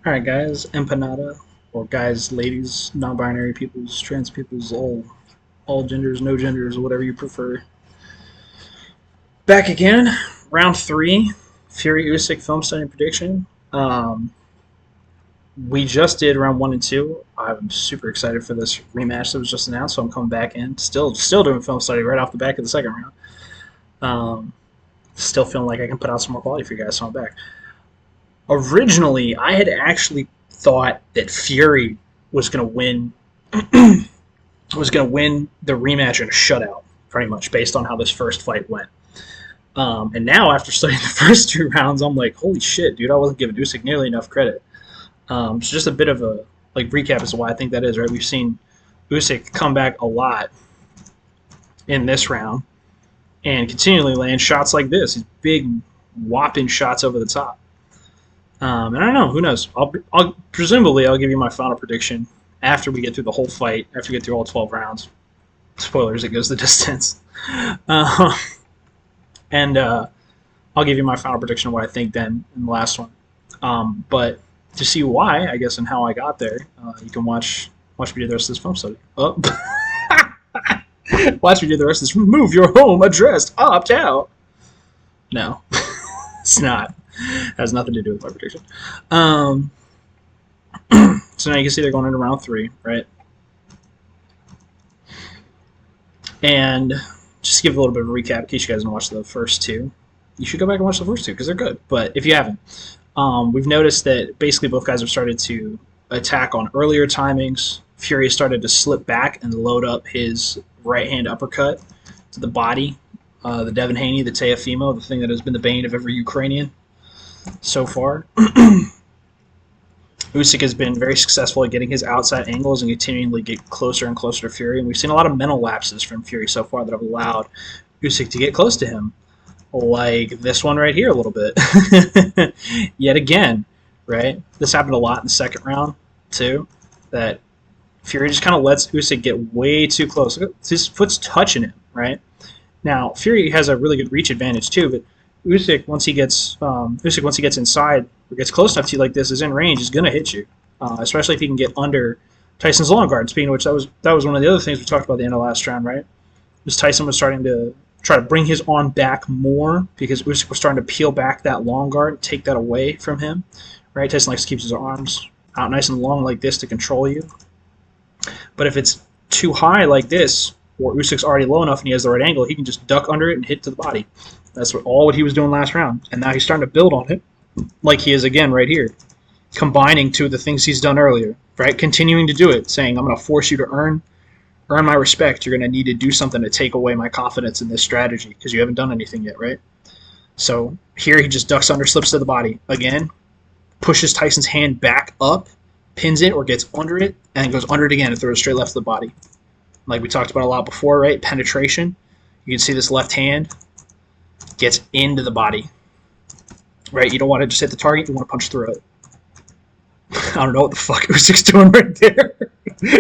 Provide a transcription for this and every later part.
Alright, guys, empanada, or guys, ladies, non-binary peoples, trans peoples, all genders, no genders, whatever you prefer. Back again, round three, Fury Usyk film study prediction. We just did round one and two. I'm super excited for this rematch that was just announced, so I'm coming back in, still doing film study right off the back of the second round. Still feeling like I can put out some more quality for you guys, so I'm back. Originally, I had actually thought that Fury was going to win the rematch in a shutout, pretty much based on how this first fight went. And now, after studying the first two rounds, I'm like, holy shit, dude! I wasn't giving Usyk nearly enough credit. So just a bit of a recap as to why I think that is. Right, we've seen Usyk come back a lot in this round and continually land shots like this. These big, whopping shots over the top. And I don't know. Who knows? I'll presumably I'll give you my final prediction after we get through the whole fight. After we get through all 12 rounds. Spoilers: it goes the distance. Uh, and I'll give you my final prediction of what I think then in the last one. But to see why, I guess, and how I got there, you can watch me do the rest of this film study. Oh. Watch me do the rest of this. Move your home address. Opt out. No, it's not. It has nothing to do with my prediction. So now you can see they're going into round three, right? And just to give a little bit of a recap in case you guys didn't watch the first two. You should go back and watch the first two because they're good. But if you haven't, we've noticed that basically both guys have started to attack on earlier timings. Fury started to slip back and load up his right hand uppercut to the body. The Devin Haney, the Teofimo, the thing that has been the bane of every Ukrainian so far. Usyk has been very successful at getting his outside angles and continually get closer and closer to Fury. And we've seen a lot of mental lapses from Fury so far that have allowed Usyk to get close to him. Like this one right here a little bit. Yet again, right? This happened a lot in the second round, too. That Fury just kind of lets Usyk get way too close. His foot's touching him, right? Now, Fury has a really good reach advantage, too, but Usyk, once he gets inside or gets close enough to you like this, is in range, is going to hit you, especially if he can get under Tyson's long guard. Speaking of which, that was one of the other things we talked about at the end of last round, right? Was Tyson was starting to try to bring his arm back more because Usyk was starting to peel back that long guard, take that away from him, right? Tyson likes to keep his arms out nice and long like this to control you. But if it's too high like this, or Usyk's already low enough and he has the right angle, he can just duck under it and hit to the body. That's what he was doing last round. And now he's starting to build on it, like he is again right here. Combining two of the things he's done earlier, right? Continuing to do it, saying, I'm going to force you to earn my respect. You're going to need to do something to take away my confidence in this strategy because you haven't done anything yet, right? So here he just ducks under, slips to the body. Again, pushes Tyson's hand back up, pins it or gets under it, and goes under it again and throws it straight left to the body. Like we talked about a lot before, right? Penetration. You can see this left hand gets into the body, right? You don't want to just hit the target, you want to punch through it. I don't know what the fuck Usyk's doing right there.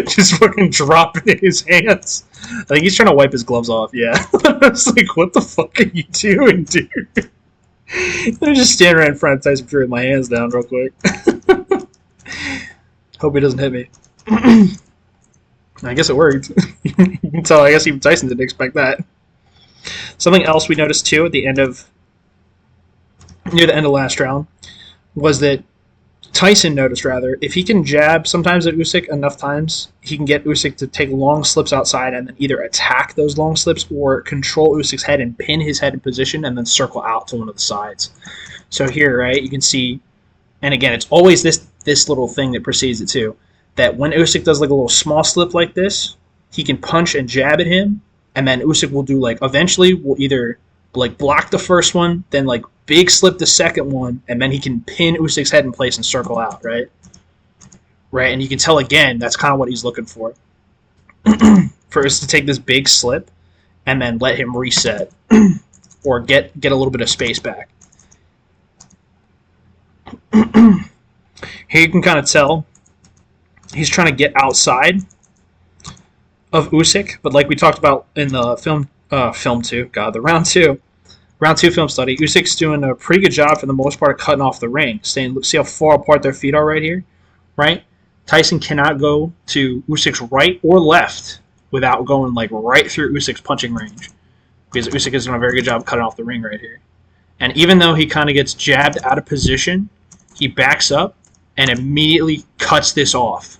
Just fucking dropping his hands. I think he's trying to wipe his gloves off, yeah. I was like, what the fuck are you doing, dude? I'm just standing right in front of Tyson Fury with my hands down real quick. Hope he doesn't hit me. I guess it worked. You can tell, I guess even Tyson didn't expect that. Something else we noticed too at the end of near the end of last round was that Tyson noticed rather if he can jab sometimes at Usyk enough times, he can get Usyk to take long slips outside and then either attack those long slips or control Usyk's head and pin his head in position and then circle out to one of the sides. So here, right, you can see, and again, it's always this little thing that precedes it too, that when Usyk does like a little small slip like this, he can punch and jab at him. And then Usyk will do eventually will either block the first one, then big slip the second one, and then he can pin Usyk's head in place and circle out, right? Right, and you can tell again that's kind of what he's looking for. For us to take this big slip and then let him reset or get a little bit of space back. Here you can kind of tell he's trying to get outside of Usyk, but like we talked about in the the round two, Round 2 film study. Usyk's doing a pretty good job for the most part of cutting off the ring. See how far apart their feet are right here? Right? Tyson cannot go to Usyk's right or left without going like right through Usyk's punching range. Because Usyk is doing a very good job of cutting off the ring right here. And even though he kind of gets jabbed out of position, he backs up and immediately cuts this off.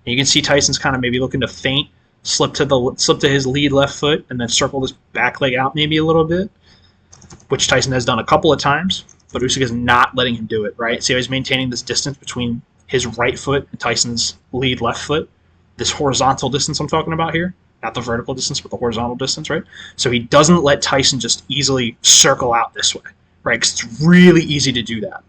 And you can see Tyson's kind of maybe looking to feint, slip to his lead left foot, and then circle this back leg out maybe a little bit, which Tyson has done a couple of times, but Usyk is not letting him do it, right? See how he's maintaining this distance between his right foot and Tyson's lead left foot? This horizontal distance I'm talking about here. Not the vertical distance, but the horizontal distance, right? So he doesn't let Tyson just easily circle out this way, right? Because it's really easy to do that.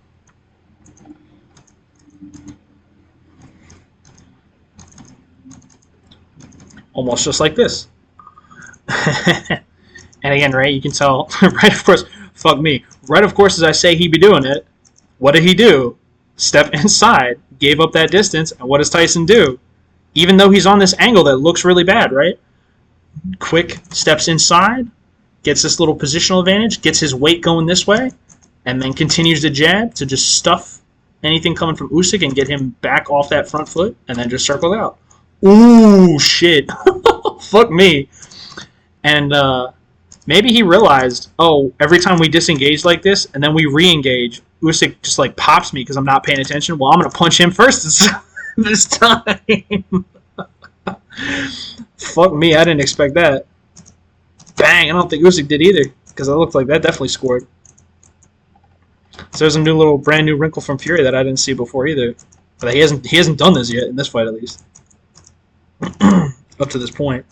Almost just like this. And again, right, you can tell, right, of course, fuck me. Right, of course, as I say he'd be doing it, what did he do? Step inside, gave up that distance, and what does Tyson do? Even though he's on this angle that looks really bad, right? Quick steps inside, gets this little positional advantage, gets his weight going this way, and then continues to jab to just stuff anything coming from Usyk and get him back off that front foot, and then just circle out. Ooh, shit. Fuck me. And maybe he realized, oh, every time we disengage like this, and then we re-engage, Usyk just like pops me because I'm not paying attention. Well, I'm going to punch him first this time. Fuck me, I didn't expect that. Bang, I don't think Usyk did either, because it looked like that definitely scored. So there's a brand new wrinkle from Fury that I didn't see before either. But he hasn't done this yet, in this fight at least. Up to this point.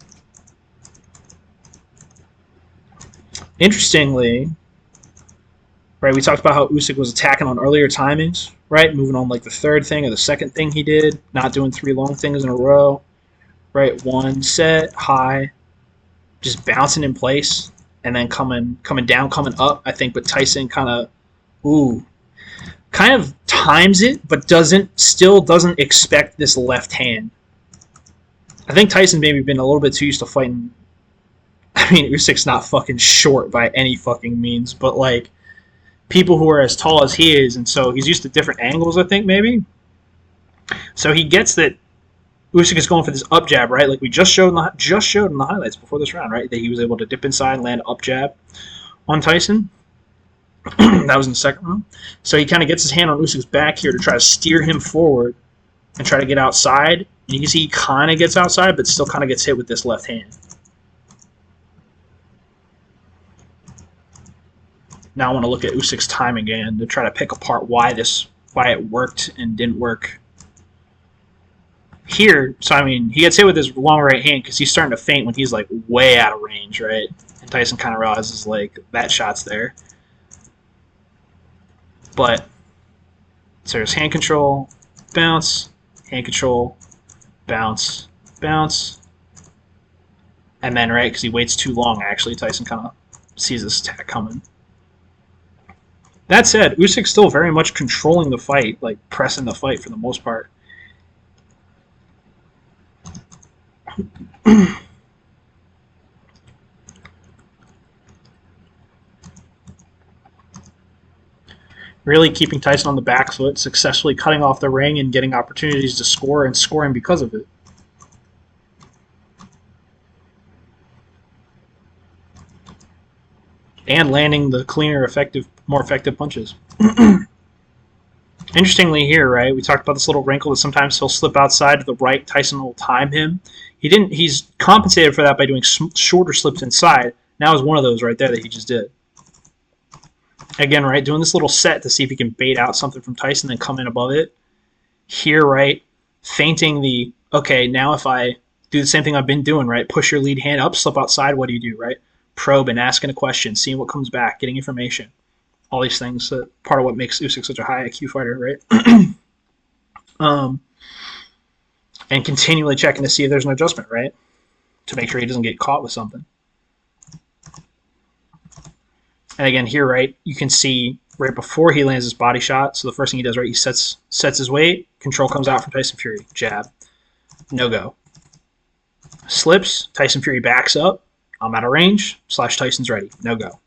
Interestingly, right, we talked about how Usyk was attacking on earlier timings, right? Moving on like the third thing or the second thing he did, not doing 3 long things in a row. Right, 1 set, high, just bouncing in place, and then coming down, coming up, I think, but Tyson kind of times it, but still doesn't expect this left hand. I think Tyson maybe been a little bit too used to fighting. I mean, Usyk's not fucking short by any fucking means, but like people who are as tall as he is, and so he's used to different angles, I think, maybe. So he gets that Usyk is going for this up jab, right? Like we just showed in the highlights before this round, right? That he was able to dip inside and land up jab on Tyson. That was in the second round. So he kind of gets his hand on Usyk's back here to try to steer him forward and try to get outside. And you can see he kind of gets outside, but still kind of gets hit with this left hand. Now I want to look at Usyk's time again to try to pick apart why it worked and didn't work. Here, so I mean, he gets hit with his long right hand because he's starting to feint when he's like way out of range, right? And Tyson kind of realizes like that shot's there. But so there's hand control, bounce, hand control, bounce, bounce, and then right because he waits too long. Actually, Tyson kind of sees this attack coming. That said, Usyk's still very much controlling the fight, like pressing the fight for the most part. Really keeping Tyson on the back foot, successfully cutting off the ring and getting opportunities to score and scoring because of it. And landing the cleaner, more effective punches. Interestingly here, right, we talked about this little wrinkle that sometimes he'll slip outside to the right, Tyson will time him. He's compensated for that by doing shorter slips inside. Now is one of those right there that he just did. Again, right, doing this little set to see if he can bait out something from Tyson, then come in above it. Here, right, feinting the, okay, now if I do the same thing I've been doing, right, push your lead hand up, slip outside, what do you do, right? Probing, asking a question, seeing what comes back, getting information. All these things, part of what makes Usyk such a high IQ fighter, right? And continually checking to see if there's an adjustment, right? To make sure he doesn't get caught with something. And again, here, right, you can see right before he lands his body shot, so the first thing he does, right, he sets his weight, control comes out from Tyson Fury, jab, no go. Slips, Tyson Fury backs up, I'm out of range, / Tyson's ready, no go.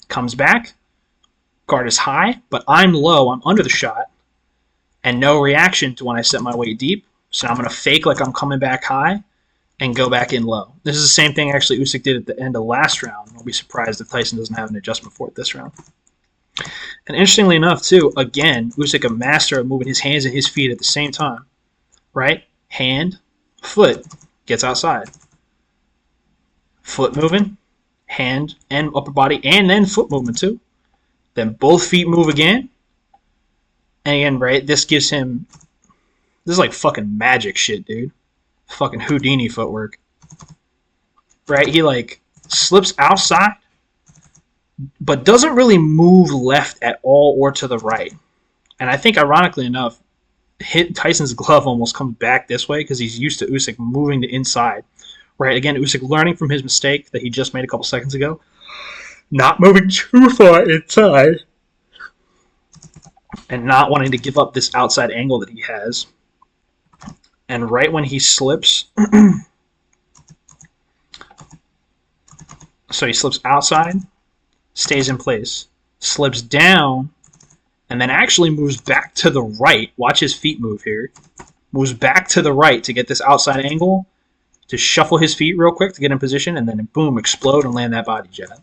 Comes back, guard is high, but I'm low, I'm under the shot, and no reaction to when I set my weight deep. So I'm going to fake like I'm coming back high and go back in low. This is the same thing actually Usyk did at the end of last round. I'll be surprised if Tyson doesn't have an adjustment for it this round. And interestingly enough, too, again, Usyk a master of moving his hands and his feet at the same time. Right? Hand, foot, gets outside. Foot moving, hand and upper body, and then foot movement too. Then both feet move again. And again, right, this gives him... This is like fucking magic shit, dude. Fucking Houdini footwork. Right? He like slips outside, but doesn't really move left at all or to the right. And I think, ironically enough, Tyson's glove almost comes back this way because he's used to Usyk moving to inside. Right? Again, Usyk learning from his mistake that he just made a couple seconds ago. Not moving too far inside. And not wanting to give up this outside angle that he has. And right when he slips... so he slips outside, stays in place, slips down, and then actually moves back to the right. Watch his feet move here. Moves back to the right to get this outside angle, to shuffle his feet real quick to get in position, and then boom, explode and land that body jab.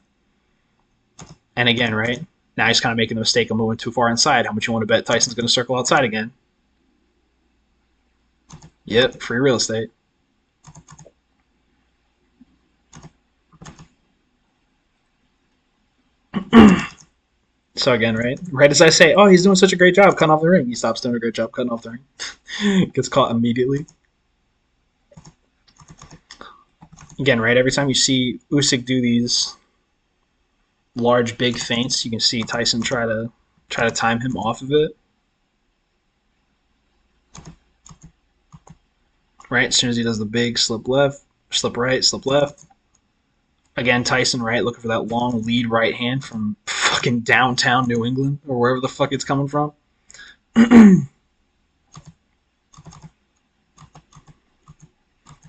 And again, right? Now he's kind of making the mistake of moving too far inside. How much you want to bet Tyson's going to circle outside again? Yep, free real estate. So again, right as I say, oh, he's doing such a great job cutting off the ring, he stops doing a great job cutting off the ring. Gets caught immediately. Again, right, every time you see Usyk do these large, big feints, you can see Tyson try to time him off of it. Right, as soon as he does the big slip left, slip right, slip left. Again, Tyson, right, looking for that long lead right hand from fucking downtown New England, or wherever the fuck it's coming from. I'm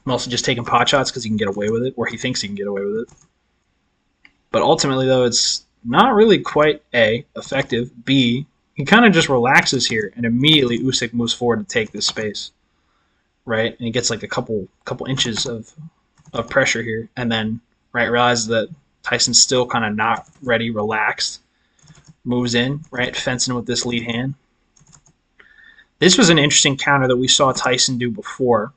also just taking pot shots because he can get away with it, or he thinks he can get away with it. But ultimately, though, it's not really quite A, effective, B, he kind of just relaxes here, and immediately Usyk moves forward to take this space. Right? And he gets like a couple inches of pressure here, and then right realizes that Tyson's still kind of not ready, relaxed, moves in, right, fencing with this lead hand. This was an interesting counter that we saw Tyson do before.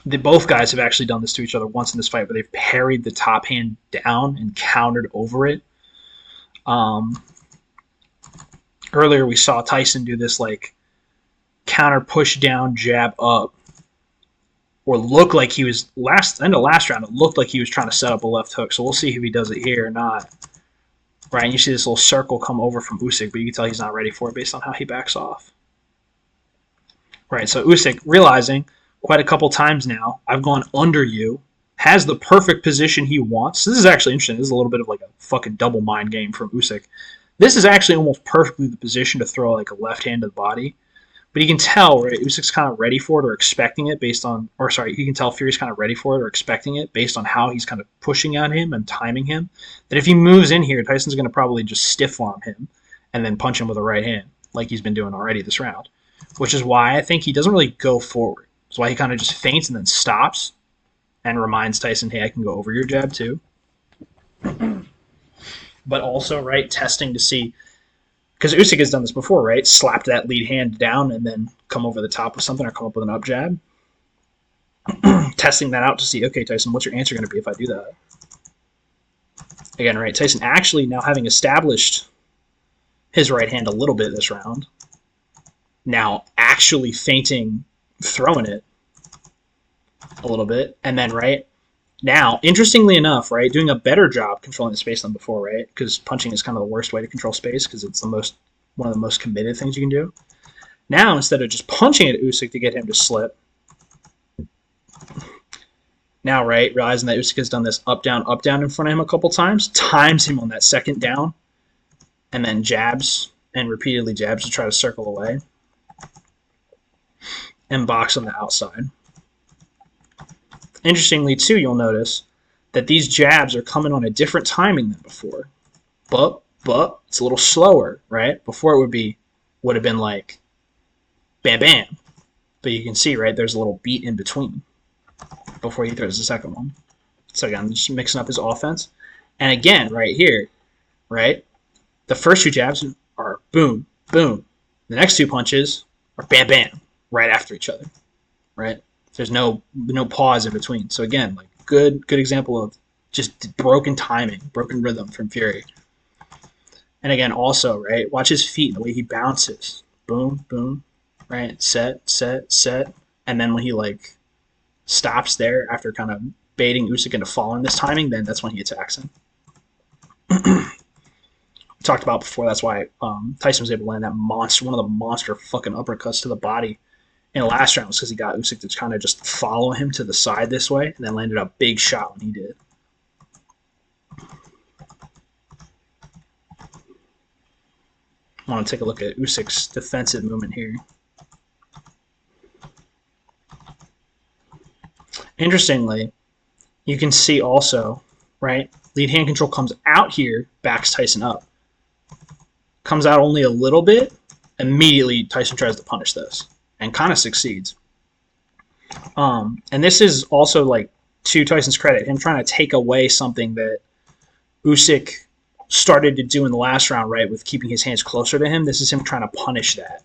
Both guys have actually done this to each other once in this fight, but they've parried the top hand down and countered over it. Earlier we saw Tyson do this like counter push down, jab up, or look like he was end of last round. It looked like he was trying to set up a left hook. So we'll see if he does it here or not. Right, and you see this little circle come over from Usyk, but you can tell he's not ready for it based on how he backs off. Right, so Usyk realizing quite a couple times now, I've gone under you, has the perfect position he wants. This is actually interesting. This is a little bit of like a fucking double mind game from Usyk. This is actually almost perfectly the position to throw like a left hand to the body. But you can tell, right, Usyk's kind of ready for it or expecting it based on, or sorry, you can tell Fury's kind of ready for it or expecting it based on how he's kind of pushing on him and timing him. That if he moves in here, Tyson's going to probably just stiff arm him and then punch him with a right hand like he's been doing already this round. Which is why I think he doesn't really go forward. That's why he kind of just feints and then stops and reminds Tyson, hey, I can go over your jab too. But also, right, testing to see, because Usyk has done this before, right? Slapped that lead hand down and then come over the top with something or come up with an up jab. Testing that out to see, okay, Tyson, what's your answer going to be if I do that? Again, right, Tyson actually now having established his right hand a little bit this round, now actually feinting, throwing it a little bit, and then, right, now, interestingly enough, right, doing a better job controlling the space than before, right? Because punching is kind of the worst way to control space because it's one of the most committed things you can do. Now, instead of just punching at Usyk to get him to slip, now, right, realizing that Usyk has done this up, down in front of him a couple times, times him on that second down, and then jabs and repeatedly jabs to try to circle away and box on the outside. Interestingly, too, you'll notice that these jabs are coming on a different timing than before. but it's a little slower, right? Before it would have been like bam, bam. But you can see, right, there's a little beat in between before he throws the second one. So again, just mixing up his offense. And again, right here, right, the first two jabs are boom, boom. The next two punches are bam, bam, right after each other, right? There's no pause in between. So again, like good example of just broken timing, broken rhythm from Fury. And again, also, right, watch his feet, the way he bounces. Boom, boom, right? Set, set, set. And then when he like stops there after kind of baiting Usyk into falling this timing, then that's when he attacks him. Talked about before, that's why Tyson was able to land that monster, one of the monster fucking uppercuts to the body in the last round, was because he got Usyk to kind of just follow him to the side this way, and then landed a big shot when he did. I want to take a look at Usyk's defensive movement here. Interestingly, you can see also, right, lead hand control comes out here, backs Tyson up. Comes out only a little bit, immediately Tyson tries to punish this, and kind of succeeds. And this is also, like, to Tyson's credit, him trying to take away something that Usyk started to do in the last round, right, with keeping his hands closer to him. This is him trying to punish that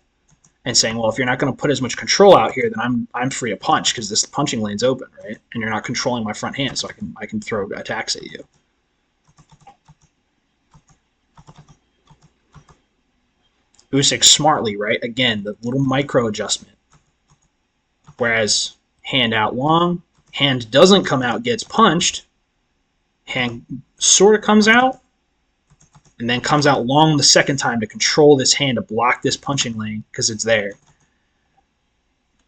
and saying, well, if you're not going to put as much control out here, then I'm free to punch because this punching lane's open, right? And you're not controlling my front hand, so I can throw attacks at you. Usyk smartly, right? Again, the little micro adjustment. Whereas hand out long, hand doesn't come out, gets punched, hand sort of comes out, and then comes out long the second time to control this hand, to block this punching lane because it's there.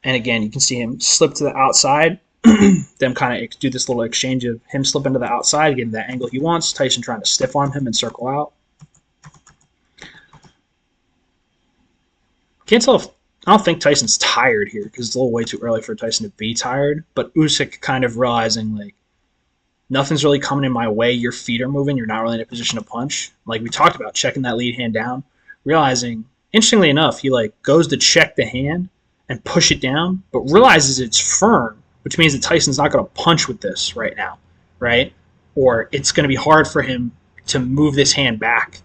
And again, you can see him slip to the outside, them kind of do this little exchange of him slipping to the outside, getting that angle he wants, Tyson trying to stiff arm him and circle out. Can't tell if, I don't think Tyson's tired here because it's a little way too early for Tyson to be tired, but Usyk kind of realizing, like, nothing's really coming in my way. Your feet are moving. You're not really in a position to punch. Like we talked about, checking that lead hand down, realizing, interestingly enough, he like goes to check the hand and push it down, but realizes it's firm, which means that Tyson's not going to punch with this right now, right? Or it's going to be hard for him to move this hand back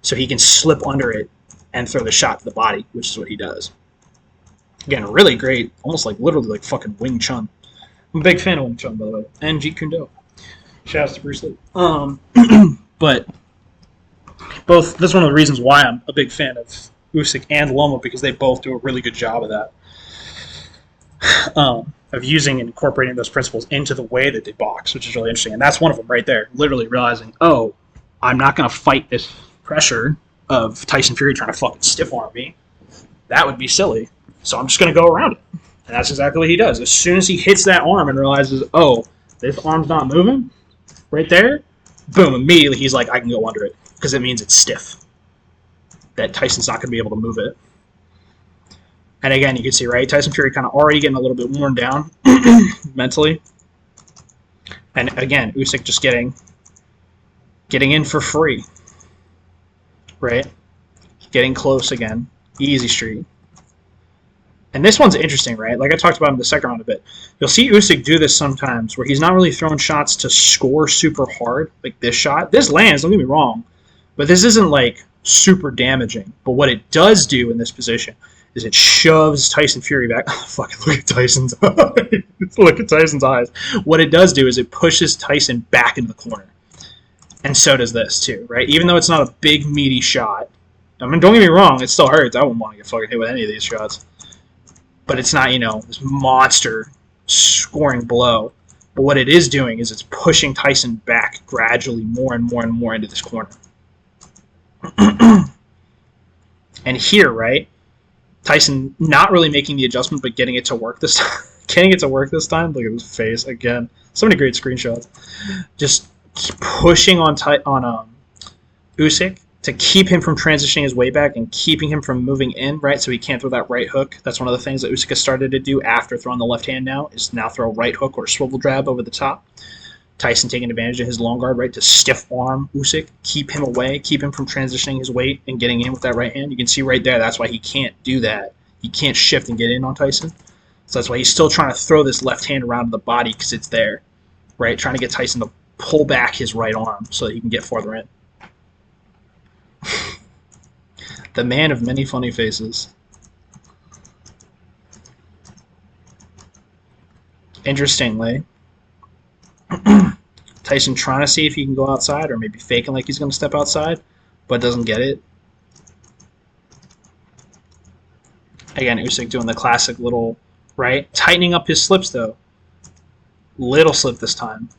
so he can slip under it and throw the shot to the body, which is what he does. Again, really great, almost like literally like fucking Wing Chun. I'm a big fan of Wing Chun, by the way, and Jeet Kune Do. Shout out to Bruce Lee. But both, that's one of the reasons why I'm a big fan of Usyk and Loma, because they both do a really good job of that. Of using and incorporating those principles into the way that they box, which is really interesting. And that's one of them right there. Literally realizing, oh, I'm not going to fight this pressure of Tyson Fury trying to fucking stiff arm me. That would be silly. So I'm just going to go around it. And that's exactly what he does. As soon as he hits that arm and realizes, oh, this arm's not moving, right there, boom, immediately he's like, I can go under it, because it means it's stiff. That Tyson's not going to be able to move it. And again, you can see, right, Tyson Fury kind of already getting a little bit worn down mentally. And again, Usyk just getting in for free, right? Getting close again. Easy street. And this one's interesting, right? Like I talked about in the second round a bit. You'll see Usyk do this sometimes where he's not really throwing shots to score super hard, like this shot. This lands, don't get me wrong, but this isn't like super damaging. But what it does do in this position is it shoves Tyson Fury back. Fucking look at Tyson's eyes. Look at Tyson's eyes. What it does do is it pushes Tyson back into the corner. And so does this too, right? Even though it's not a big, meaty shot. I mean, don't get me wrong, it still hurts. I wouldn't want to get fucking hit with any of these shots. But it's not, this monster scoring blow. But what it is doing is it's pushing Tyson back gradually more and more and more into this corner. And here, right, Tyson not really making the adjustment, but getting it to work this time. Look at his face again. So many great screenshots. Just pushing on Usyk to keep him from transitioning his way back and keeping him from moving in, right, so he can't throw that right hook. That's one of the things that Usyk has started to do after throwing the left hand now, is now throw a right hook or a swivel jab over the top Tyson taking advantage of his long guard, right, to stiff arm Usyk, keep him away, keep him from transitioning his weight and getting in with that right hand. You can see right there, that's why he can't do that. He can't shift and get in on Tyson. So that's why he's still trying to throw this left hand around the body because it's there, right, trying to get Tyson to pull back his right arm so that he can get farther in. The man of many funny faces. Interestingly, Tyson trying to see if he can go outside or maybe faking like he's going to step outside, but doesn't get it. Again, Usyk doing the classic little, right? Tightening up his slips, though. Little slip this time.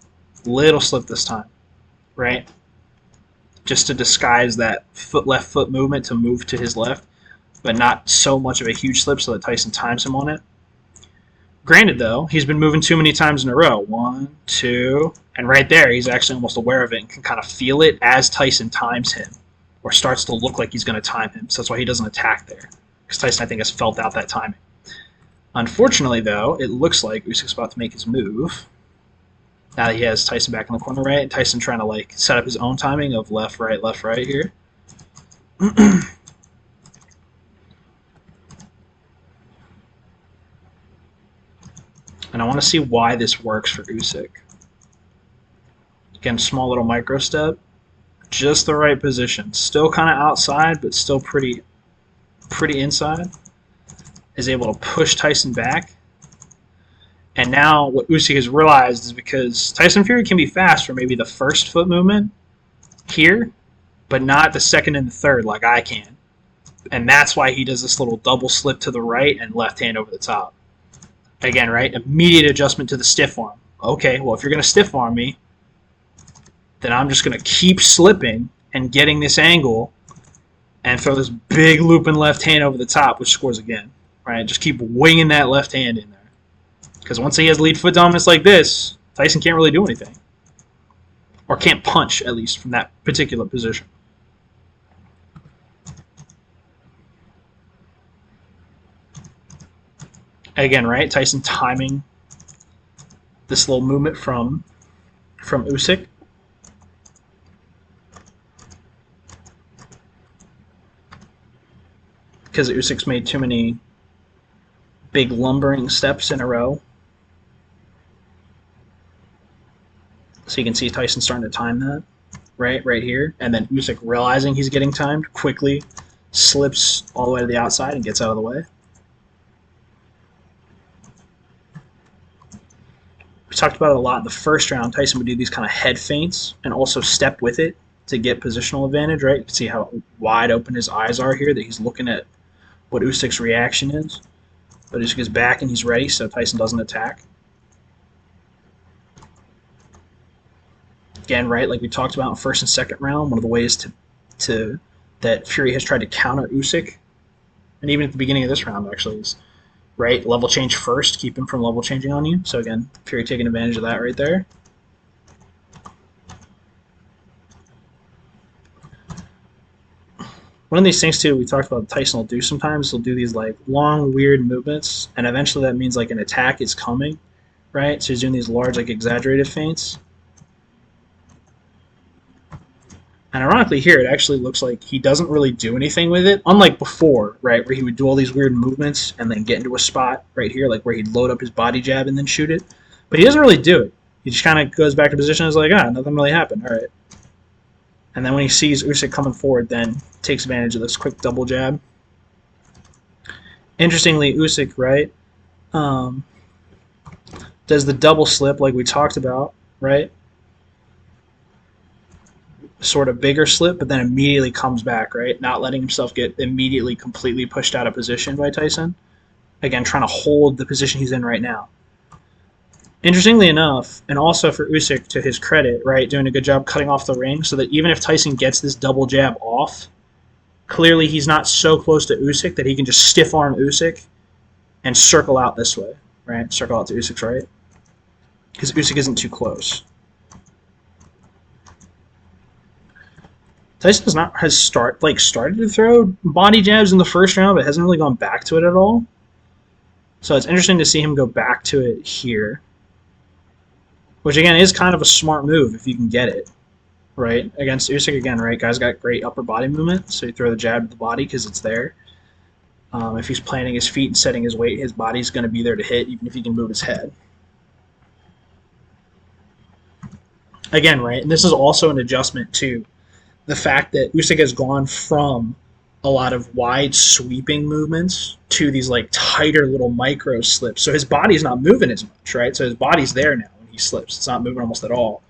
Little slip this time, right? Just to disguise that left foot movement to move to his left, but not so much of a huge slip so that Tyson times him on it. Granted, though, he's been moving too many times in a row. 1, 2, and right there, he's actually almost aware of it and can kind of feel it as Tyson times him or starts to look like he's going to time him. So that's why he doesn't attack there because Tyson, I think, has felt out that timing. Unfortunately, though, it looks like Usyk's about to make his move. Now that he has Tyson back in the corner, right? Tyson trying to like set up his own timing of left, right here. And I want to see why this works for Usyk. Again, small little micro step. Just the right position. Still kind of outside, but still pretty inside. Is able to push Tyson back. And now what Usyk has realized is because Tyson Fury can be fast for maybe the first foot movement here, but not the second and the third like I can. And that's why he does this little double slip to the right and left hand over the top. Again, right? Immediate adjustment to the stiff arm. Okay, well, if you're going to stiff arm me, then I'm just going to keep slipping and getting this angle and throw this big looping left hand over the top, which scores again. Right? Just keep winging that left hand in there. Because once he has lead foot dominance like this, Tyson can't really do anything. Or can't punch, at least, from that particular position. Again, right? Tyson timing this little movement from Usyk. Because Usyk's made too many big lumbering steps in a row. So you can see Tyson starting to time that, right here. And then Usyk realizing he's getting timed, quickly slips all the way to the outside and gets out of the way. We talked about it a lot in the first round. Tyson would do these kind of head feints and also step with it to get positional advantage, right? You can see how wide open his eyes are here, that he's looking at what Usyk's reaction is. But Usyk is back and he's ready, so Tyson doesn't attack. Again, right, like we talked about in first and second round, one of the ways that Fury has tried to counter Usyk, and even at the beginning of this round, actually, is right, level change first, keep him from level changing on you. So again, Fury taking advantage of that right there. One of these things too we talked about Tyson will do sometimes, he'll do these like long weird movements, and eventually that means like an attack is coming, right? So he's doing these large like exaggerated feints. And ironically here, it actually looks like he doesn't really do anything with it, unlike before, right, where he would do all these weird movements and then get into a spot right here, like where he'd load up his body jab and then shoot it. But he doesn't really do it. He just kind of goes back to position and is like, nothing really happened, all right. And then when he sees Usyk coming forward, then takes advantage of this quick double jab. Interestingly, Usyk, right, does the double slip like we talked about, right? Sort of bigger slip, but then immediately comes back, right? Not letting himself get immediately completely pushed out of position by Tyson. Again, trying to hold the position he's in right now. Interestingly enough, and also for Usyk, to his credit, right, doing a good job cutting off the ring so that even if Tyson gets this double jab off, clearly he's not so close to Usyk that he can just stiff arm Usyk and circle out this way, right? Circle out to Usyk's right. Because Usyk isn't too close. Tyson has started to throw body jabs in the first round, but hasn't really gone back to it at all. So it's interesting to see him go back to it here. which again is kind of a smart move if you can get it right against Usyk again. Right, guy's got great upper body movement, so you throw the jab to the body because it's there. If he's planting his feet and setting his weight, his body's going to be there to hit, even if he can move his head. Again, right, and this is also an adjustment to the fact that Usyk has gone from a lot of wide sweeping movements to these like tighter little micro slips. So his body's not moving as much, right? So his body's there now when he slips. It's not moving almost at all,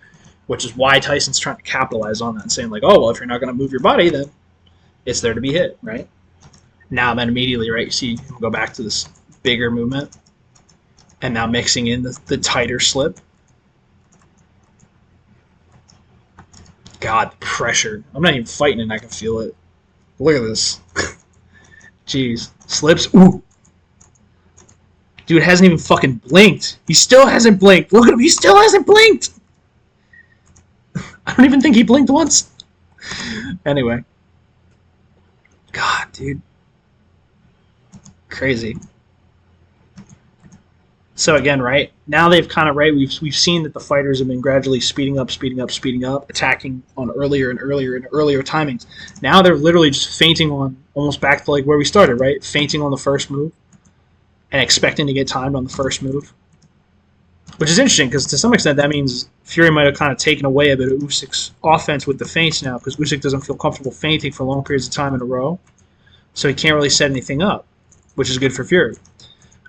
which is why Tyson's trying to capitalize on that and saying like, oh, well, if you're not going to move your body, then it's there to be hit, right? Now then immediately, right, you see him go back to this bigger movement and now mixing in the tighter slip. God, pressure. I'm not even fighting and I can feel it. Look at this. Jeez. Slips. Ooh. Dude hasn't even fucking blinked. He still hasn't blinked. Look at him. He still hasn't blinked. I don't even think he blinked once. Anyway. God, dude. Crazy. So again, right now they've kind of we've seen that the fighters have been gradually speeding up, attacking on earlier and earlier timings. Now they're literally just feinting on almost back to like where we started, right? Feinting on the first move and expecting to get timed on the first move, which is interesting because to some extent that means Fury might have kind of taken away a bit of Usyk's offense with the feints now because Usyk doesn't feel comfortable feinting for long periods of time in a row, so he can't really set anything up, which is good for Fury.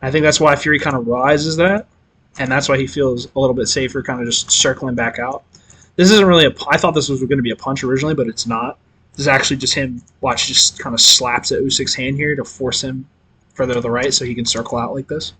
I think that's why Fury kind of rises that, and that's why he feels a little bit safer kind of just circling back out. This isn't really I thought this was going to be a punch originally, but it's not. This is actually just him, just kind of slaps at Usyk's hand here to force him further to the right so he can circle out like this.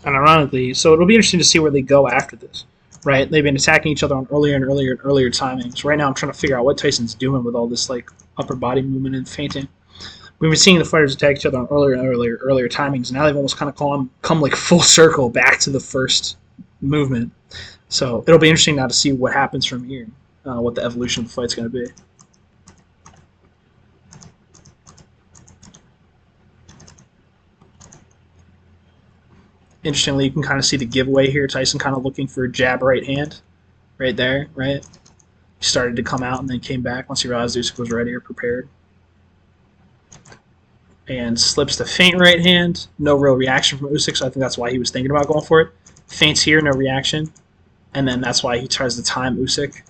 And ironically, so it'll be interesting to see where they go after this, right? They've been attacking each other on earlier timings. Right now, I'm trying to figure out what Tyson's doing with all this like upper body movement and feinting. We've been seeing the fighters attack each other on earlier timings. Now they've almost kind of come like full circle back to the first movement. So it'll be interesting now to see what happens from here, what the evolution of the fight's going to be. Interestingly, you can kind of see the giveaway here. Tyson kind of looking for a jab right hand right there, right? He started to come out and then came back once he realized Usyk was ready or prepared. And slips the feint right hand. No real reaction from Usyk, so I think that's why he was thinking about going for it. Feints here, no reaction. And then that's why he tries to time Usyk.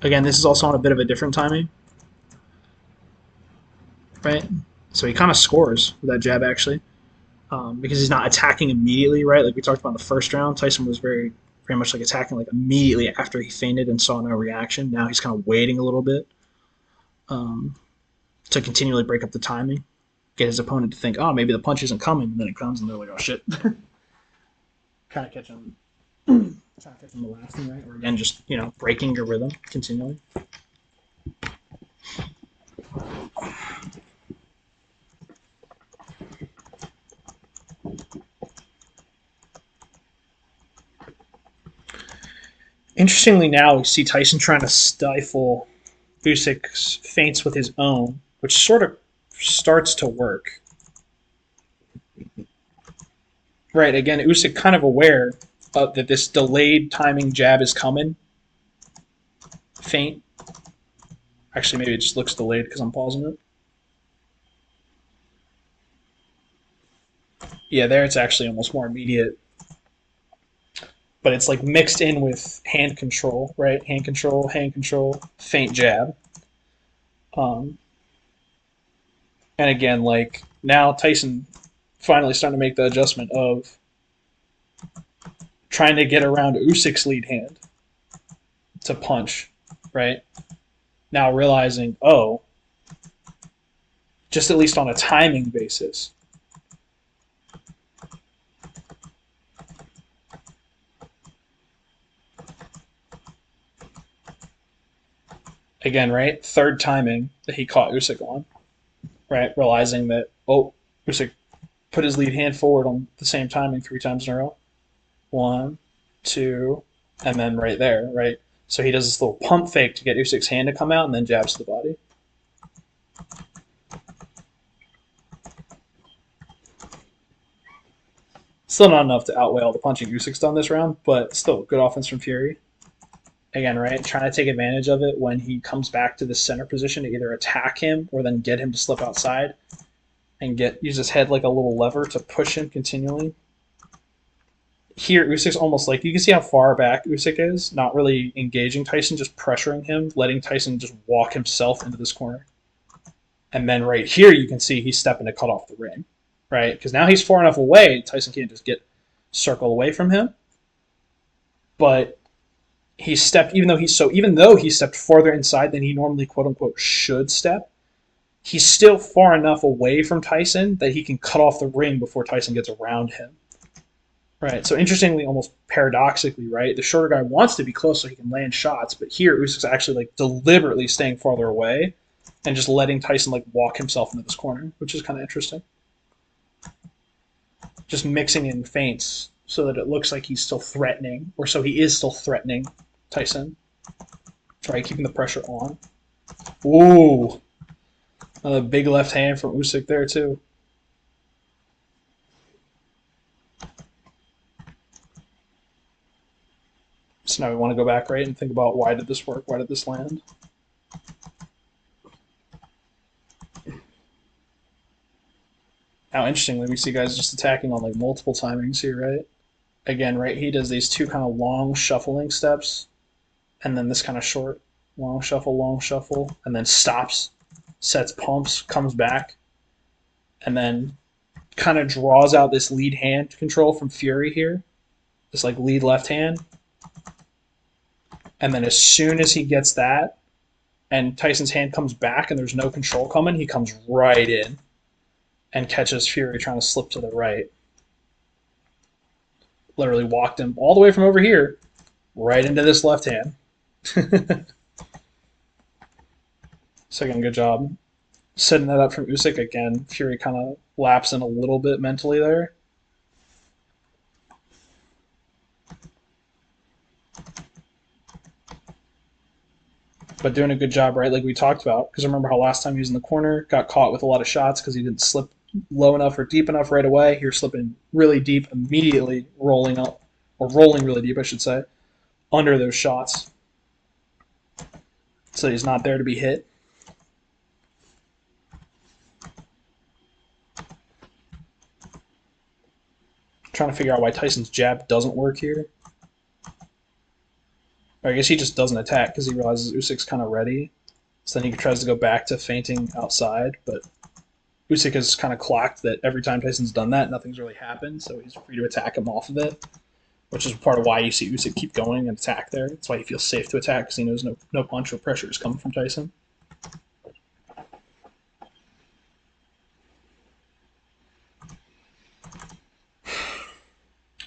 Again, this is also on a bit of a different timing. Right? So he kind of scores with that jab, actually. Because he's not attacking immediately, right? Like we talked about in the first round, Tyson was very much like attacking like immediately after he feinted and saw no reaction. Now he's kind of waiting a little bit to continually break up the timing, get his opponent to think, oh, maybe the punch isn't coming, and then it comes, and they're like, oh shit. Kind of catch him, trying to catch him the last thing, right? Or again, just breaking your rhythm continually. Interestingly, now we see Tyson trying to stifle Usyk's feints with his own, which sort of starts to work. Right, again, Usyk kind of aware that this delayed timing jab is coming. Feint. Actually, maybe it just looks delayed because I'm pausing it. Yeah, there it's actually almost more immediate. But it's like mixed in with hand control, right? Hand control, feint jab. And again, like now Tyson finally starting to make the adjustment of trying to get around Usyk's lead hand to punch, right? Now realizing, oh, just at least on a timing basis, Again, right? Third timing that he caught Usyk on, right? Realizing that, oh, Usyk put his lead hand forward on the same timing 3 times in a row. One, two, and then right there, right? So he does this little pump fake to get Usyk's hand to come out and then jabs to the body. Still not enough to outweigh all the punching Usyk's done this round, but still good offense from Fury. Again, right, trying to take advantage of it when he comes back to the center position to either attack him or then get him to slip outside and use his head like a little lever to push him continually. Here, Usyk's almost like, you can see how far back Usyk is, not really engaging Tyson, just pressuring him, letting Tyson just walk himself into this corner. And then right here, you can see he's stepping to cut off the ring, right? Because now he's far enough away, Tyson can't just circle away from him. But he stepped, even though he stepped farther inside than he normally quote unquote should step, he's still far enough away from Tyson that he can cut off the ring before Tyson gets around him. Right. So interestingly, almost paradoxically, right, the shorter guy wants to be close so he can land shots, but here Usyk's actually like deliberately staying farther away and just letting Tyson like walk himself into this corner, which is kind of interesting. Just mixing in feints so that it looks like he's still threatening, or so he is still threatening Tyson. Right, keeping the pressure on. Ooh, another big left hand from Usyk there too. So now we want to go back, right, and think about why did this work? Why did this land? Now, interestingly, we see guys just attacking on like multiple timings here, right? Again, right, he does these two kind of long shuffling steps, and then this kind of short, long shuffle, and then stops, sets pumps, comes back, and then kind of draws out this lead hand control from Fury here, this like lead left hand. And then as soon as he gets that, and Tyson's hand comes back and there's no control coming, he comes right in and catches Fury trying to slip to the right. Literally walked him all the way from over here right into this left hand. So again, good job setting that up from Usyk. Again, Fury kind of laps in a little bit mentally there. But doing a good job, right, like we talked about. Because remember how last time he was in the corner, got caught with a lot of shots because he didn't slip low enough or deep enough right away. Here, slipping really deep, immediately rolling up, or rolling really deep, I should say, under those shots. So he's not there to be hit. Trying to figure out why Tyson's jab doesn't work here. Or I guess he just doesn't attack because he realizes Usyk's kind of ready. So then he tries to go back to feinting outside, but Usyk has kind of clocked that every time Tyson's done that, nothing's really happened, so he's free to attack him off of it, which is part of why you see Usyk keep going and attack there. That's why he feels safe to attack, because he knows no punch or pressure is coming from Tyson.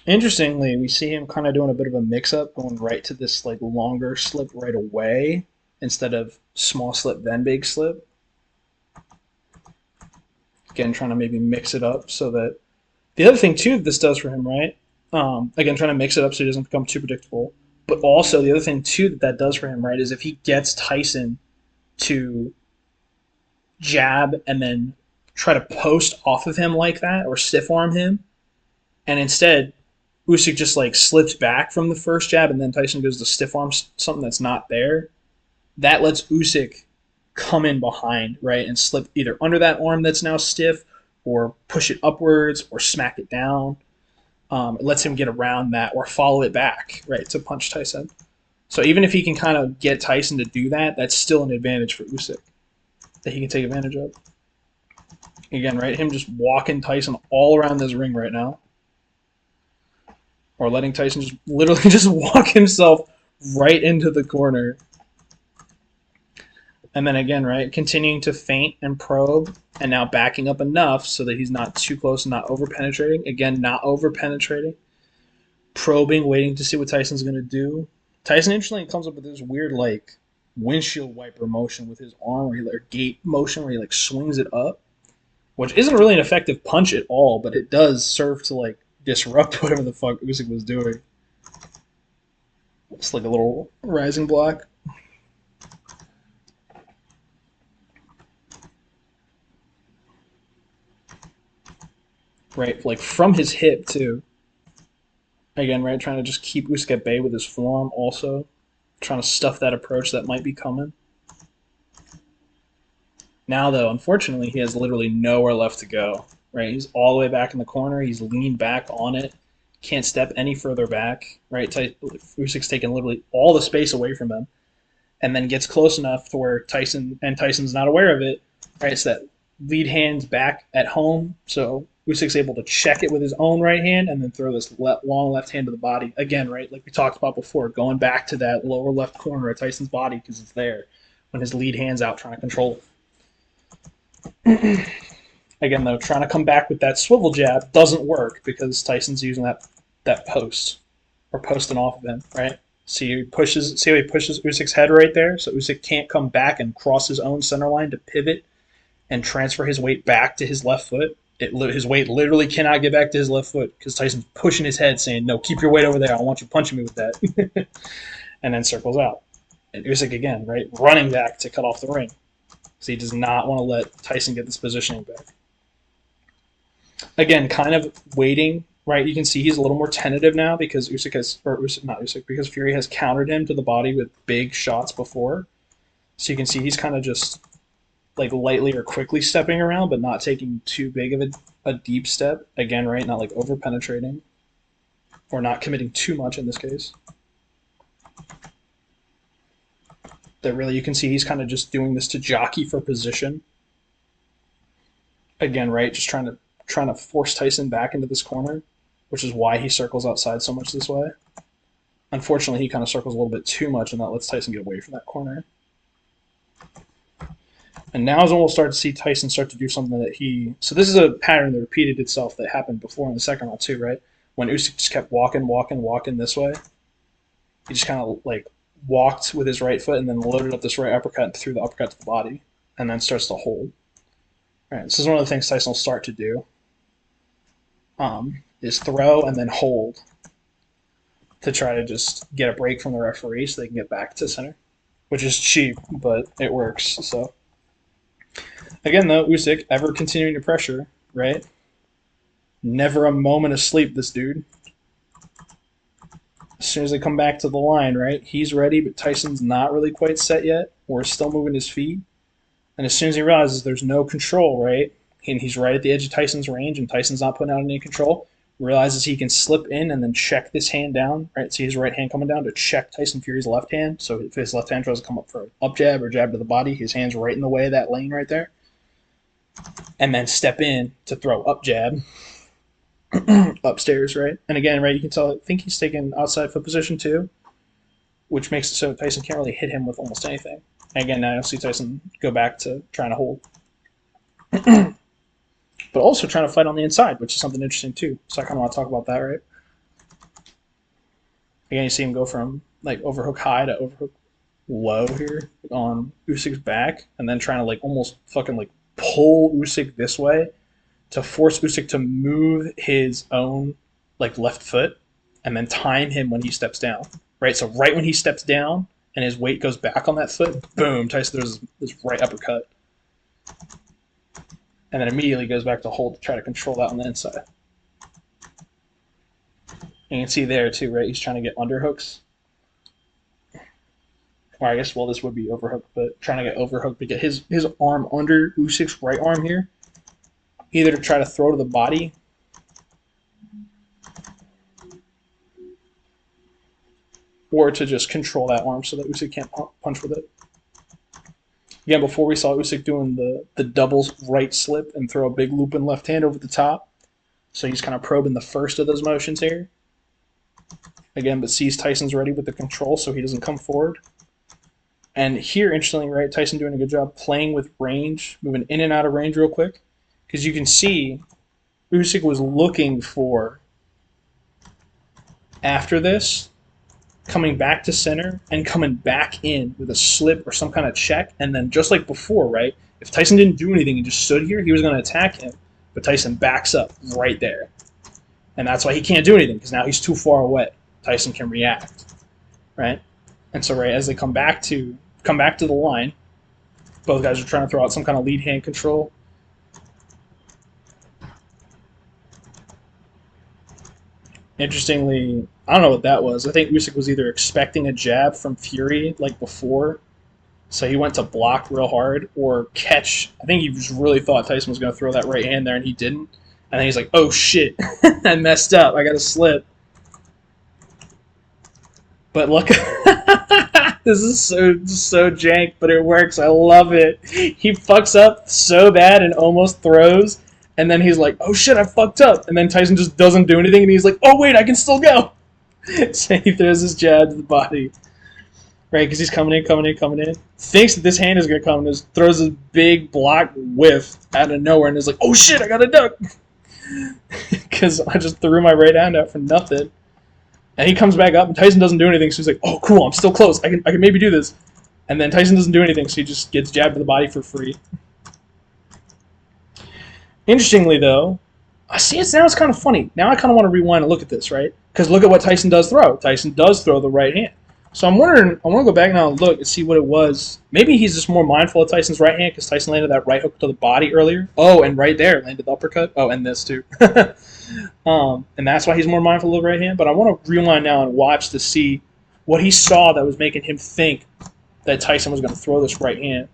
Interestingly, we see him kind of doing a bit of a mix-up, going right to this like longer slip right away instead of small slip then big slip. Again, trying to maybe mix it up so that the other thing too that this does for him, right? Again, trying to mix it up so he doesn't become too predictable. But also the other thing too that does for him, right, is if he gets Tyson to jab and then try to post off of him like that or stiff arm him, and instead Usyk just like slips back from the first jab and then Tyson goes to stiff arm something that's not there, that lets Usyk come in behind, right, and slip either under that arm that's now stiff or push it upwards or smack it down. It lets him get around that or follow it back, right, to punch Tyson. So even if he can kind of get Tyson to do that, that's still an advantage for Usyk that he can take advantage of. Again, right, him just walking Tyson all around this ring right now. Or letting Tyson just literally just walk himself right into the corner. And then again, right, continuing to feint and probe, and now backing up enough so that he's not too close and not over-penetrating. Again, not over-penetrating. Probing, waiting to see what Tyson's going to do. Tyson, interestingly, comes up with this weird, like, windshield wiper motion with his arm, or gate motion where he like swings it up, which isn't really an effective punch at all, but it does serve to like disrupt whatever the fuck Usyk was doing. It's like a little rising block. Right, like from his hip too. Again, right, trying to just keep Usyk at bay with his forearm also. Trying to stuff that approach that might be coming. Now, though, unfortunately, he has literally nowhere left to go. Right, he's all the way back in the corner. He's leaned back on it. Can't step any further back. Right, Usyk's taking literally all the space away from him, and then gets close enough to where Tyson's not aware of it. Right, so that lead hand's back at home, so Usyk's able to check it with his own right hand and then throw this long left hand to the body. Again, right, like we talked about before, going back to that lower left corner of Tyson's body because it's there when his lead hand's out trying to control it. Again, though, trying to come back with that swivel jab doesn't work because Tyson's using that post or posting off of him, right? See how he pushes Usyk's head right there, so Usyk can't come back and cross his own center line to pivot and transfer his weight back to his left foot. His weight literally cannot get back to his left foot because Tyson's pushing his head, saying, "No, keep your weight over there. I want you punching me with that," and then circles out. And Usyk again, right, running back to cut off the ring, so he does not want to let Tyson get this positioning back. Again, kind of waiting. Right, you can see he's a little more tentative now because because Fury has countered him to the body with big shots before. So you can see he's kind of just like lightly or quickly stepping around, but not taking too big of a deep step. Again, right, not like over penetrating or not committing too much in this case. That really you can see he's kind of just doing this to jockey for position. Again, right, just trying to force Tyson back into this corner, which is why he circles outside so much this way. Unfortunately, he kind of circles a little bit too much, and that lets Tyson get away from that corner. And now is when we'll start to see Tyson start to do something that he... So this is a pattern that repeated itself that happened before in the second round too, right? When Usyk just kept walking this way, he just kind of like walked with his right foot and then loaded up this right uppercut and threw the uppercut to the body, and then starts to hold. All right, this is one of the things Tyson will start to do. Is throw and then hold to try to just get a break from the referee so they can get back to center, which is cheap, but it works. So again, though, Usyk ever continuing to pressure, right? Never a moment of sleep, this dude. As soon as they come back to the line, right, he's ready, but Tyson's not really quite set yet, or still moving his feet. And as soon as he realizes there's no control, right, and he's right at the edge of Tyson's range, and Tyson's not putting out any control, realizes he can slip in and then check this hand down, right? See his right hand coming down to check Tyson Fury's left hand. So if his left hand tries to come up for an up jab or jab to the body, his hand's right in the way of that lane right there. And then step in to throw up jab upstairs, right? And again, right, you can tell, I think he's taking outside foot position too, which makes it so Tyson can't really hit him with almost anything. And again, now you'll see Tyson go back to trying to hold. But also trying to fight on the inside, which is something interesting too. So I kind of want to talk about that, right? Again, you see him go from like overhook high to overhook low here on Usyk's back, and then trying to like almost fucking like pull Usyk this way to force Usyk to move his own like left foot, and then time him when he steps down, right? So right when he steps down and his weight goes back on that foot, boom, Tyson throws this right uppercut. And then immediately goes back to hold to try to control that on the inside. And you can see there too, right? He's trying to get underhooks. Or I guess, well, this would be overhook, but trying to get overhook to get his arm under Usyk's right arm here. Either to try to throw to the body, or to just control that arm so that Usyk can't punch with it. Again, before we saw Usyk doing the doubles right slip and throw a big looping left hand over the top. So he's kind of probing the first of those motions here. Again, but sees Tyson's ready with the control, so he doesn't come forward. And here, interestingly, right, Tyson doing a good job playing with range, moving in and out of range real quick. Because you can see Usyk was looking for, after this, coming back to center and coming back in with a slip or some kind of check, and then just like before, right? If Tyson didn't do anything and just stood here, he was going to attack him, but Tyson backs up right there. And that's why he can't do anything, because now he's too far away. Tyson can react, right? And so right as they come back to the line, both guys are trying to throw out some kind of lead hand control. Interestingly, I don't know what that was. I think Usyk was either expecting a jab from Fury like before, so he went to block real hard, or catch. I think he just really thought Tyson was going to throw that right hand there, and he didn't. And then he's like, oh shit, I messed up. I got to slip. But look, this is so jank, but it works. I love it. He fucks up so bad and almost throws, and then he's like, oh shit, I fucked up. And then Tyson just doesn't do anything, and he's like, oh wait, I can still go. So he throws his jab to the body. Right, because he's coming in. Thinks that this hand is going to come, and just throws this big block whiff out of nowhere, and is like, oh shit, I got to duck. Because I just threw my right hand out for nothing. And he comes back up, and Tyson doesn't do anything, so he's like, oh cool, I'm still close. I can maybe do this. And then Tyson doesn't do anything, so he just gets jabbed to the body for free. Interestingly, though, I see it now. It's kind of funny. Now I kind of want to rewind and look at this, right? Because look at what Tyson does throw. Tyson does throw the right hand. So I'm wondering, I want to go back now and look and see what it was. Maybe he's just more mindful of Tyson's right hand because Tyson landed that right hook to the body earlier. Oh, and right there landed the uppercut. Oh, and this too. And that's why he's more mindful of the right hand. But I want to rewind now and watch to see what he saw that was making him think that Tyson was going to throw this right hand.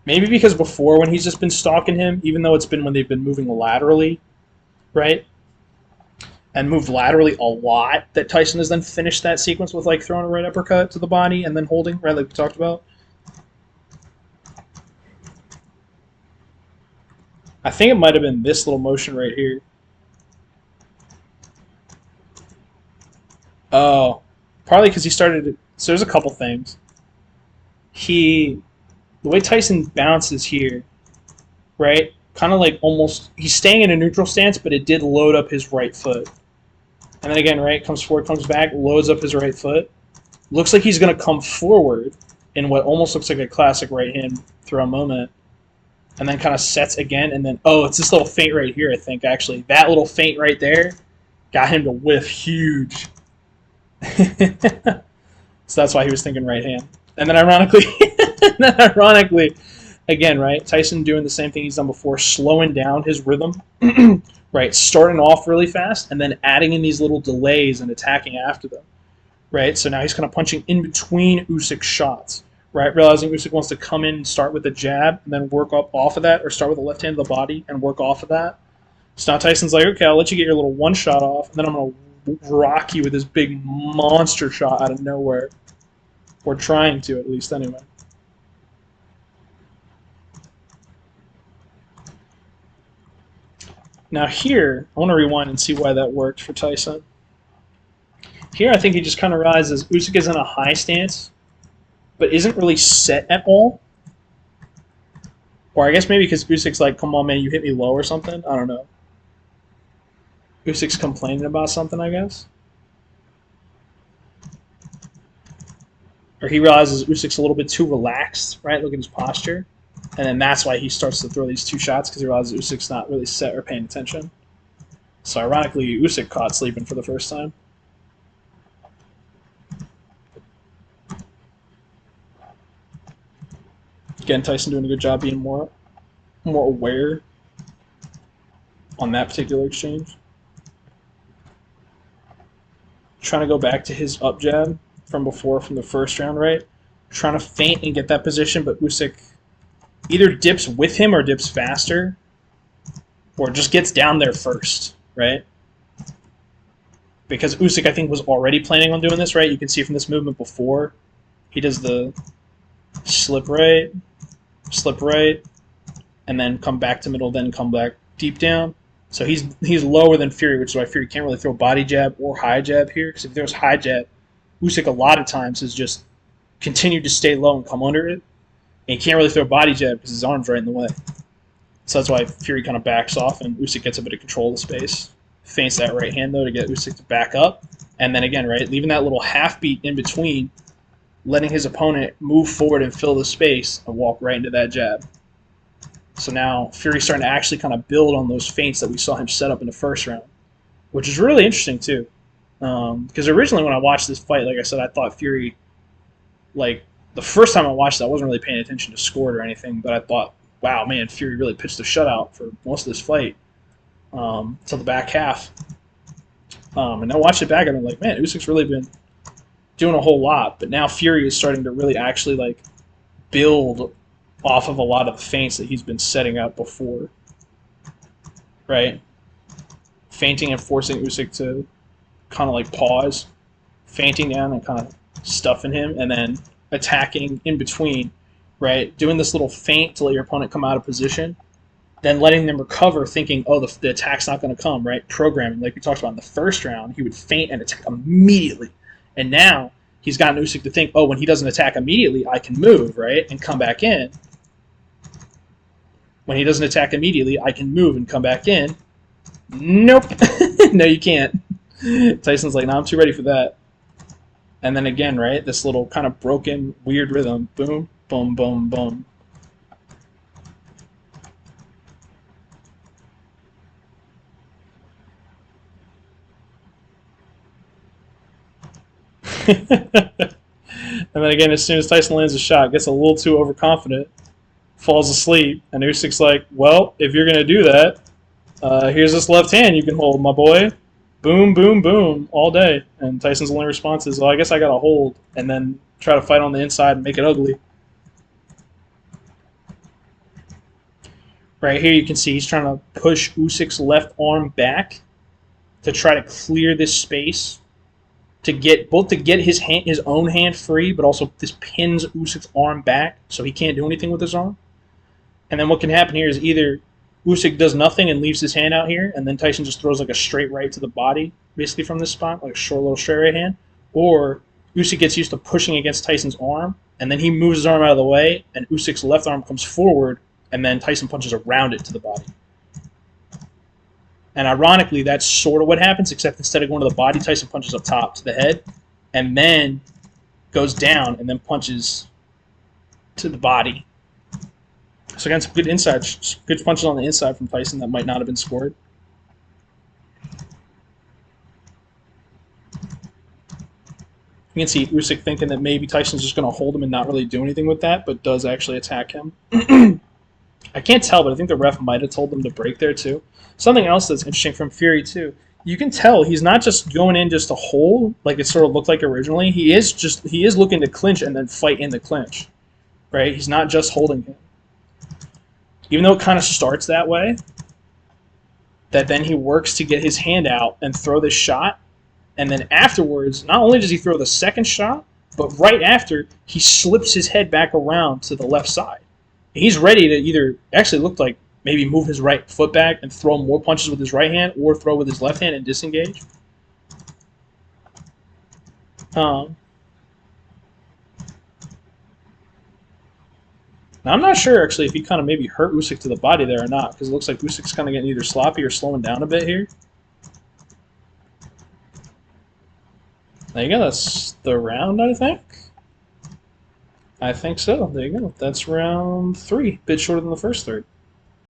Maybe because before, when he's just been stalking him, even though it's been when they've been moving laterally, right? And moved laterally a lot, that Tyson has then finished that sequence with like throwing a right uppercut to the body and then holding, right, like we talked about. I think it might have been this little motion right here. Oh, probably because he started. So there's a couple things. The way Tyson bounces here, right? Kind of like almost, he's staying in a neutral stance, but it did load up his right foot. And then again, right, comes forward, comes back, loads up his right foot. Looks like he's going to come forward in what almost looks like a classic right hand throw moment. And then kind of sets again, and then, oh, it's this little feint right here, I think, actually. That little feint right there got him to whiff huge. So that's why he was thinking right hand. And then ironically, again, right, Tyson doing the same thing he's done before, slowing down his rhythm, right, starting off really fast, and then adding in these little delays and attacking after them, right? So now he's kind of punching in between Usyk's shots, right, realizing Usyk wants to come in and start with a jab and then work up off of that, or start with the left hand of the body and work off of that. So now Tyson's like, okay, I'll let you get your little one shot off, and then I'm going to rock you with this big monster shot out of nowhere. Or trying to, at least, anyway. Now here, I want to rewind and see why that worked for Tyson. Here, I think he just kind of realizes Usyk is in a high stance, but isn't really set at all. Or I guess maybe because Usyk's like, come on, man, you hit me low or something. I don't know. Usyk's complaining about something, I guess. Or he realizes Usyk's a little bit too relaxed, right? Look at his posture. And then that's why he starts to throw these two shots, because he realizes Usyk's not really set or paying attention. So ironically, Usyk caught sleeping for the first time. Again, Tyson doing a good job being more aware on that particular exchange. Trying to go back to his up jab from before, from the first round, right? Trying to feint and get that position, but Usyk either dips with him or dips faster, or just gets down there first, right? Because Usyk, I think, was already planning on doing this, right? You can see from this movement before, he does the slip right, and then come back to middle, then come back deep down. So he's lower than Fury, which is why Fury can't really throw body jab or high jab here, because if there's high jab, Usyk a lot of times has just continued to stay low and come under it. And he can't really throw body jab because his arm's right in the way. So that's why Fury kind of backs off and Usyk gets a bit of control of the space. Feints that right hand, though, to get Usyk to back up. And then again, right, leaving that little half beat in between, letting his opponent move forward and fill the space and walk right into that jab. So now Fury's starting to actually kind of build on those feints that we saw him set up in the first round, which is really interesting too. Because originally when I watched this fight, like I said, I thought Fury, like the first time I watched it, I wasn't really paying attention to score or anything, but I thought, wow, man, Fury really pitched a shutout for most of this fight till the back half. And I watched it back and I'm like, man, Usyk's really been doing a whole lot, but now Fury is starting to really actually like build off of a lot of the feints that he's been setting up before, right? Feinting and forcing Usyk to kind of like pause, feinting down and kind of stuffing him, and then attacking in between, right? Doing this little feint to let your opponent come out of position, then letting them recover, thinking, oh, the attack's not going to come, right? Programming, like we talked about in the first round, he would feint and attack immediately. And now he's gotten Usyk to think, oh, when he doesn't attack immediately, I can move, right? And come back in. When he doesn't attack immediately, I can move and come back in. Nope. No, you can't. Tyson's like, no, I'm too ready for that. And then again, right, this little kind of broken, weird rhythm. Boom, boom, boom, boom. And then again, as soon as Tyson lands a shot, gets a little too overconfident, falls asleep, and Usyk's like, well, if you're going to do that, here's this left hand you can hold, my boy. Boom, boom, boom, all day. And Tyson's only response is, well, I guess I got to hold, and then try to fight on the inside and make it ugly. Right here you can see he's trying to push Usyk's left arm back to try to clear this space, to get his own hand free, but also this pins Usyk's arm back so he can't do anything with his arm. And then what can happen here is either Usyk does nothing and leaves his hand out here, and then Tyson just throws like a straight right to the body, basically from this spot, like a short little straight right hand, or Usyk gets used to pushing against Tyson's arm, and then he moves his arm out of the way, and Usyk's left arm comes forward, and then Tyson punches around it to the body. And ironically, that's sort of what happens, except instead of going to the body, Tyson punches up top to the head, and then goes down and then punches to the body. So again, some good good punches on the inside from Tyson that might not have been scored. You can see Usyk thinking that maybe Tyson's just going to hold him and not really do anything with that, but does actually attack him. I can't tell, but I think the ref might have told them to break there too. Something else that's interesting from Fury too, you can tell he's not just going in just to hold like it sort of looked like originally. He is looking to clinch and then fight in the clinch, right? He's not just holding him. Even though it kind of starts that way, that then he works to get his hand out and throw this shot, and then afterwards, not only does he throw the second shot, but right after, he slips his head back around to the left side. And he's ready to either, actually looked like, maybe move his right foot back and throw more punches with his right hand, or throw with his left hand and disengage. Now, I'm not sure, actually, if he kind of maybe hurt Usyk to the body there or not, because it looks like Usyk's kind of getting either sloppy or slowing down a bit here. There you go. That's the round, I think. I think so. There you go. That's round 3. Bit shorter than the first third.